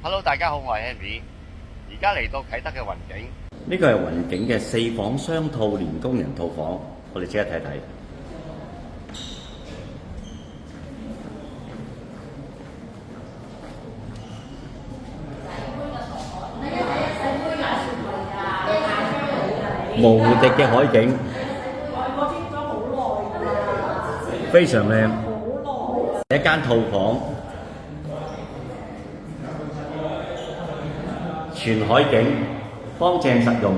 Hello，大家好，我係 Henry，而家嚟到啟德嘅雲景。呢個係雲景嘅4房雙套連工人套房，我哋即刻睇睇。無敵嘅海景，非常靚。一間套房，全海景，方正實用，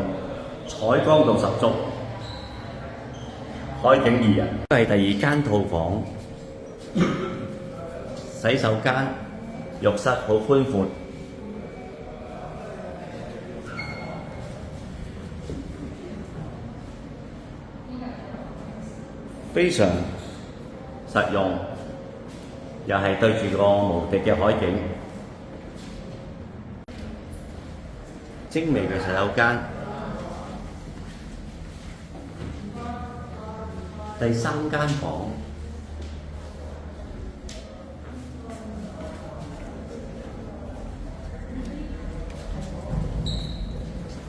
採光度十足，海景宜人。呢係第二間套房，洗手間、浴室好寬闊。非常實用，又係對住個無敵嘅海景，精美嘅洗手間。第3間房，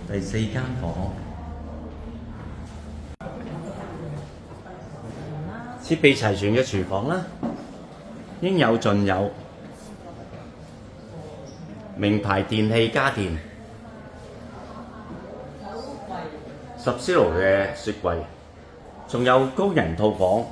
第4間房。設備齊全嘅廚房啦，應有盡有，名牌電器家電，10CL嘅雪櫃，仲有工人套房。